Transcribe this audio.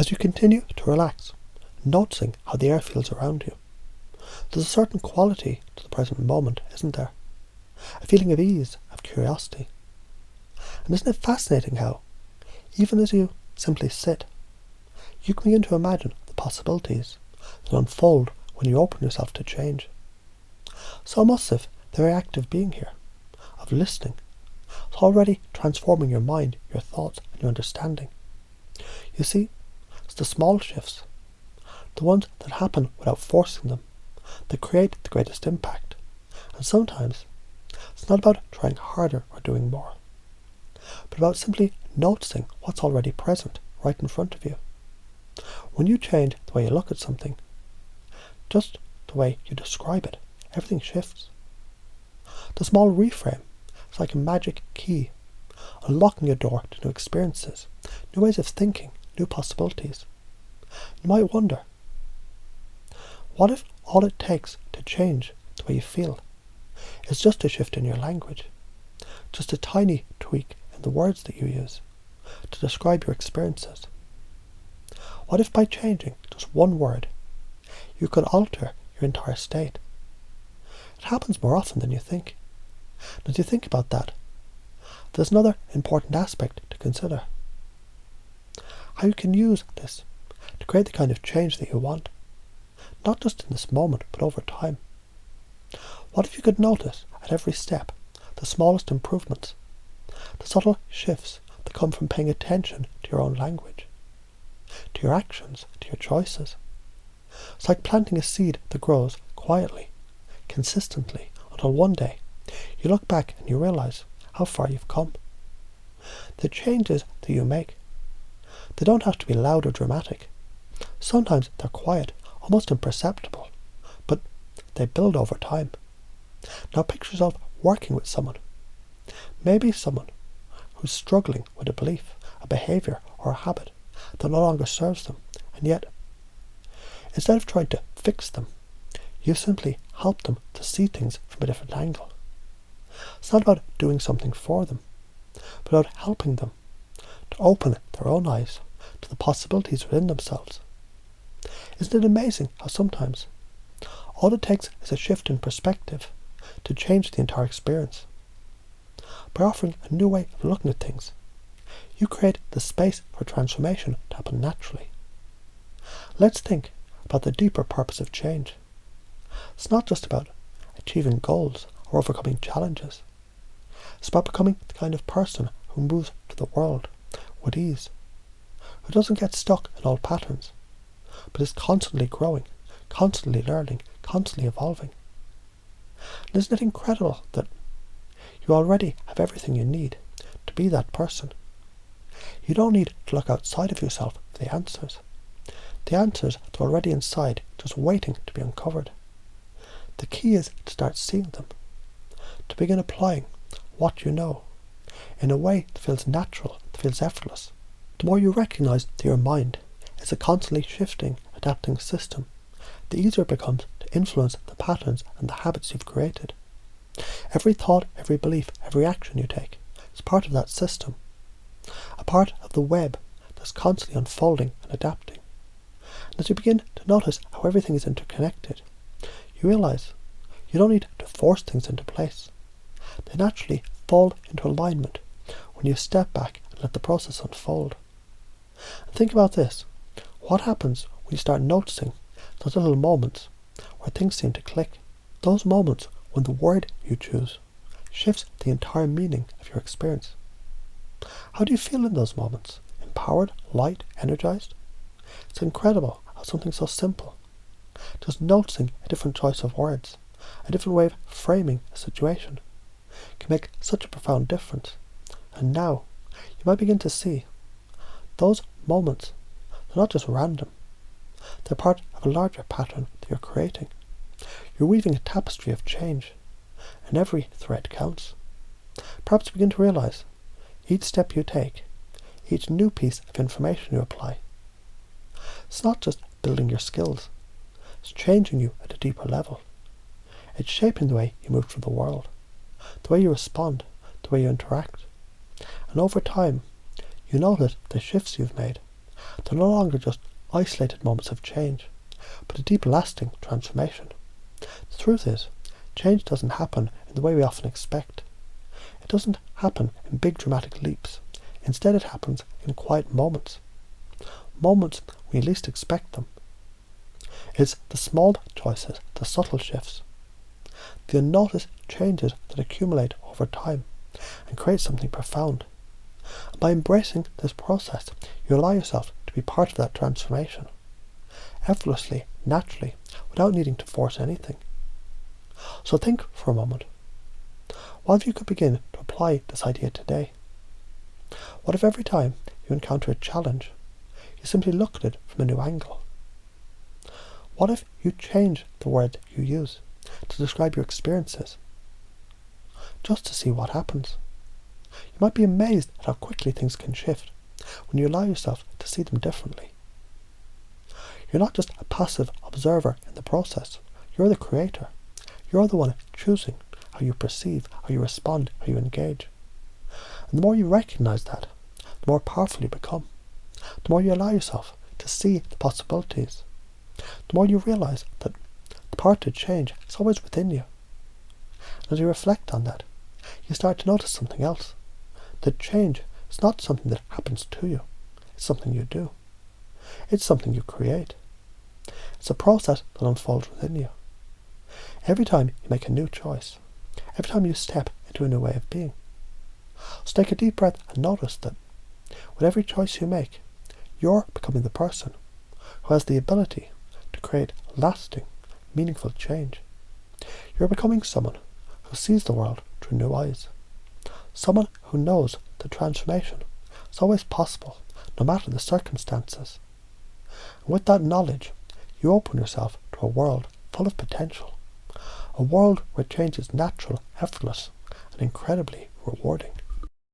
As you continue to relax, noticing how the air feels around you, there's a certain quality to the present moment, isn't there? A feeling of ease, of curiosity. And isn't it fascinating how, even as you simply sit, you can begin to imagine the possibilities that unfold when you open yourself to change. So almost as if the very act of being here, of listening, is already transforming your mind, your thoughts, and your understanding. You see, it's the small shifts, the ones that happen without forcing them, that create the greatest impact. And sometimes, it's not about trying harder or doing more, but about simply noticing what's already present right in front of you. When you change the way you look at something, just the way you describe it, everything shifts. The small reframe is like a magic key, unlocking a door to new experiences, new ways of thinking, new possibilities. You might wonder, what if all it takes to change the way you feel is just a shift in your language, just a tiny tweak in the words that you use to describe your experiences? What if by changing just one word, you could alter your entire state? It happens more often than you think. And as you think about that, there's another important aspect to consider. How you can use this to create the kind of change that you want, not just in this moment, but over time. What if you could notice at every step the smallest improvements, the subtle shifts that come from paying attention to your own language, to your actions, to your choices? It's like planting a seed that grows quietly, consistently, until one day you look back and you realize how far you've come. The changes that you make, they don't have to be loud or dramatic. Sometimes they're quiet, almost imperceptible, but they build over time. Now picture yourself working with someone, maybe someone who's struggling with a belief, a behaviour or a habit that no longer serves them, and yet, instead of trying to fix them, you simply help them to see things from a different angle. It's not about doing something for them, but about helping them to open their own eyes to the possibilities within themselves. Isn't it amazing how sometimes all it takes is a shift in perspective to change the entire experience? By offering a new way of looking at things, you create the space for transformation to happen naturally. Let's think about the deeper purpose of change. It's not just about achieving goals or overcoming challenges. It's about becoming the kind of person who moves through the world with ease, who doesn't get stuck in old patterns, but is constantly growing, constantly learning, constantly evolving. And isn't it incredible that you already have everything you need to be that person? You don't need to look outside of yourself for the answers. The answers are already inside, just waiting to be uncovered. The key is to start seeing them, to begin applying what you know in a way that feels natural, that feels effortless. The more you recognize that your mind is a constantly shifting, adapting system, the easier it becomes to influence the patterns and the habits you've created. Every thought, every belief, every action you take is part of that system, a part of the web that's constantly unfolding and adapting. And as you begin to notice how everything is interconnected, you realize you don't need to force things into place. They naturally fall into alignment when you step back and let the process unfold. And think about this. What happens when you start noticing those little moments where things seem to click? Those moments when the word you choose shifts the entire meaning of your experience. How do you feel in those moments? Empowered, light, energized? It's incredible how something so simple, just noticing a different choice of words, a different way of framing a situation, can make such a profound difference. And now, you might begin to see those moments, they're not just random. They're part of a larger pattern that you're creating. You're weaving a tapestry of change, and every thread counts. Perhaps you begin to realize each step you take, each new piece of information you apply, it's not just building your skills, it's changing you at a deeper level. It's shaping the way you move through the world, the way you respond, the way you interact. And over time, you notice the shifts you've made They're no longer just isolated moments of change, but a deep lasting transformation. The truth is, change doesn't happen in the way we often expect. It doesn't happen in big dramatic leaps. Instead, it happens in quiet moments. Moments when you least expect them. It's the small choices, the subtle shifts, the unnoticed changes that accumulate over time and create something profound. And by embracing this process, you allow yourself to be part of that transformation, effortlessly, naturally, without needing to force anything. So think for a moment. What if you could begin to apply this idea today? What if every time you encounter a challenge, you simply look at it from a new angle? What if you change the word you use to describe your experiences, just to see what happens? You might be amazed at how quickly things can shift when you allow yourself to see them differently. You're not just a passive observer in the process, you're the creator. You're the one choosing how you perceive, how you respond, how you engage. And the more you recognize that, the more powerful you become. The more you allow yourself to see the possibilities, the more you realize that the power to change is always within you. And as you reflect on that, you start to notice something else. That change is not something that happens to you. It's something you do. It's something you create. It's a process that unfolds within you. Every time you make a new choice, every time you step into a new way of being. So take a deep breath and notice that with every choice you make, you're becoming the person who has the ability to create lasting, meaningful change. You're becoming someone who sees the world through new eyes. Someone who knows that transformation is always possible, no matter the circumstances. And with that knowledge, you open yourself to a world full of potential. A world where change is natural, effortless, and incredibly rewarding.